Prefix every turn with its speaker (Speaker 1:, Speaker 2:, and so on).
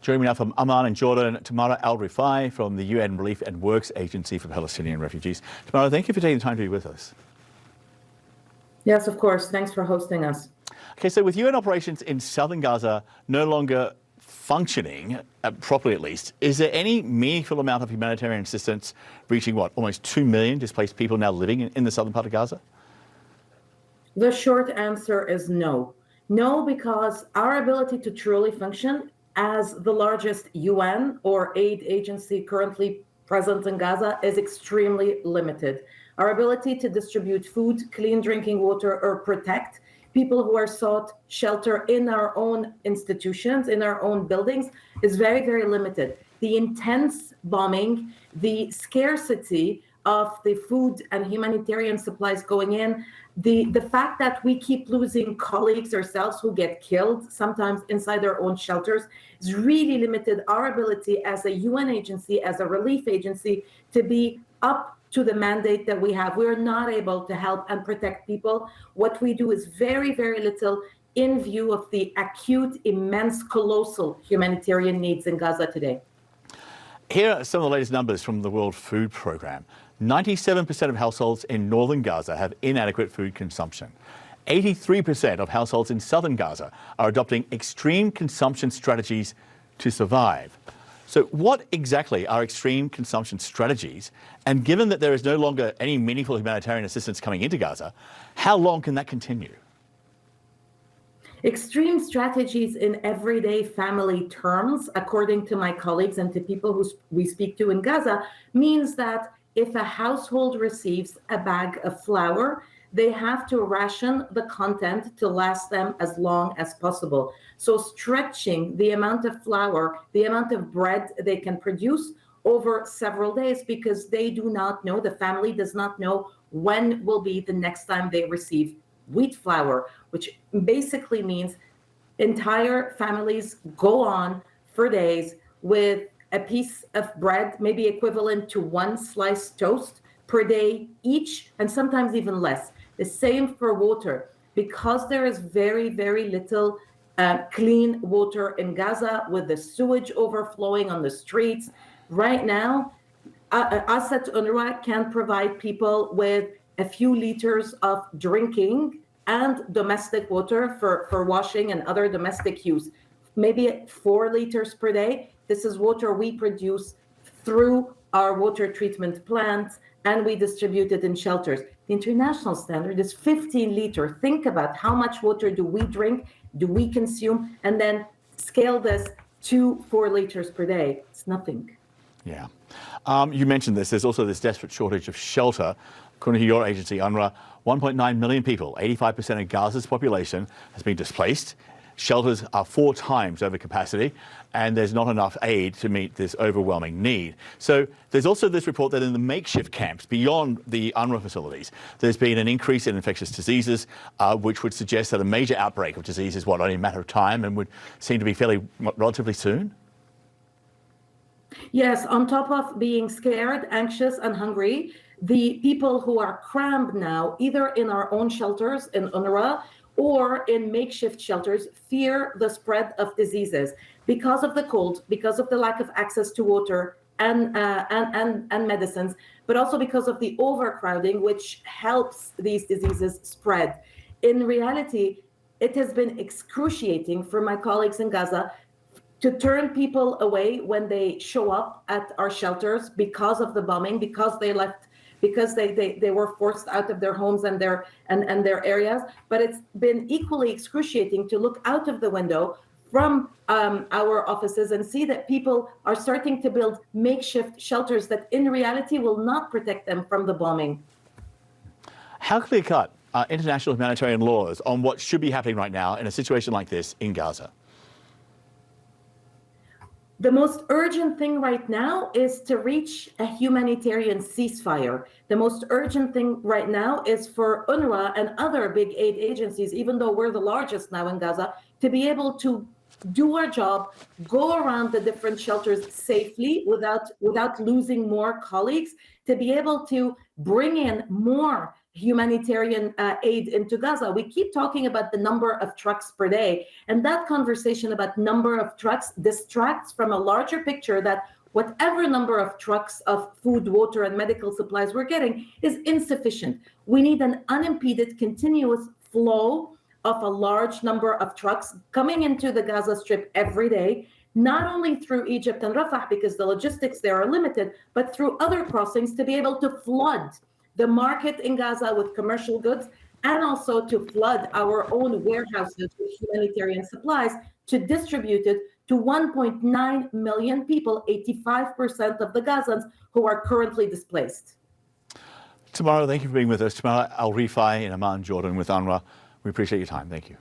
Speaker 1: Joining me now from Amman in Jordan, Tamara Alrifai from the UN Relief and Works Agency for Palestinian Refugees. Tamara, thank you for taking the time to be with us.
Speaker 2: Yes, of course. Thanks for hosting us.
Speaker 1: Okay, so with UN operations in southern Gaza no longer functioning, properly at least, is there any meaningful amount of humanitarian assistance reaching, almost 2 million displaced people now living in the southern part of Gaza?
Speaker 2: The short answer is no. No, because our ability to truly function as the largest UN or aid agency currently present in Gaza is extremely limited. Our ability to distribute food, clean drinking water, or protect people who are sought shelter in our own institutions, in our own buildings, is very, very limited. The intense bombing, the scarcity of the food and humanitarian supplies going in, the fact that we keep losing colleagues ourselves who get killed, sometimes inside their own shelters, has really limited our ability as a UN agency, as a relief agency, to be up to the mandate that we have. We're not able to help and protect people. What we do is very, very little in view of the acute, immense, colossal humanitarian needs in Gaza today.
Speaker 1: Here are some of the latest numbers from the World Food Programme. 97% of households in northern Gaza have inadequate food consumption. 83% of households in southern Gaza are adopting extreme consumption strategies to survive. So what exactly are extreme consumption strategies? And given that there is no longer any meaningful humanitarian assistance coming into Gaza, how long can that continue?
Speaker 2: Extreme strategies in everyday family terms, according to my colleagues and to people who we speak to in Gaza, means that if a household receives a bag of flour, they have to ration the content to last them as long as possible. So stretching the amount of flour, the amount of bread they can produce over several days, because they do not know, the family does not know when will be the next time they receive wheat flour, which basically means entire families go on for days with a piece of bread, maybe equivalent to one sliced toast per day each, and sometimes even less. The same for water. Because there is very, very little clean water in Gaza, with the sewage overflowing on the streets, right now, us at UNRWA can provide people with a few liters of drinking and domestic water for washing and other domestic use. Maybe 4 liters per day. This is water we produce through our water treatment plants, and we distribute it in shelters. The international standard is 15 liters. Think about how much water do we drink, do we consume, and then scale this to 4 liters per day. It's nothing.
Speaker 1: Yeah. You mentioned this. There's also this desperate shortage of shelter. According to your agency, UNRWA, 1.9 million people, 85% of Gaza's population, has been displaced. Shelters are 4 times over capacity, and there's not enough aid to meet this overwhelming need. So there's also this report that in the makeshift camps beyond the UNRWA facilities, there's been an increase in infectious diseases, which would suggest that a major outbreak of disease is only a matter of time and would seem to be relatively soon?
Speaker 2: Yes, on top of being scared, anxious, and hungry, the people who are crammed now, either in our own shelters in UNRWA or in makeshift shelters, fear the spread of diseases because of the cold, because of the lack of access to water and medicines, but also because of the overcrowding, which helps these diseases spread. In reality, it has been excruciating for my colleagues in Gaza to turn people away when they show up at our shelters because of the bombing, because they left, because they were forced out of their homes and their areas. But it's been equally excruciating to look out of the window from our offices and see that people are starting to build makeshift shelters that in reality will not protect them from the bombing.
Speaker 1: How clear-cut are international humanitarian laws on what should be happening right now in a situation like this in Gaza?
Speaker 2: The most urgent thing right now is to reach a humanitarian ceasefire. The most urgent thing right now is for UNRWA and other big aid agencies, even though we're the largest now in Gaza, to be able to do our job, go around the different shelters safely without losing more colleagues, to be able to bring in more humanitarian aid into Gaza. We keep talking about the number of trucks per day, and that conversation about number of trucks distracts from a larger picture that whatever number of trucks of food, water, and medical supplies we're getting is insufficient. We need an unimpeded, continuous flow of a large number of trucks coming into the Gaza Strip every day, not only through Egypt and Rafah, because the logistics there are limited, but through other crossings to be able to flood the market in Gaza with commercial goods, and also to flood our own warehouses with humanitarian supplies to distribute it to 1.9 million people, 85% of the Gazans who are currently displaced.
Speaker 1: Tamara, thank you for being with us. Tamara Alrifai in Amman, Jordan with UNRWA. We appreciate your time. Thank you.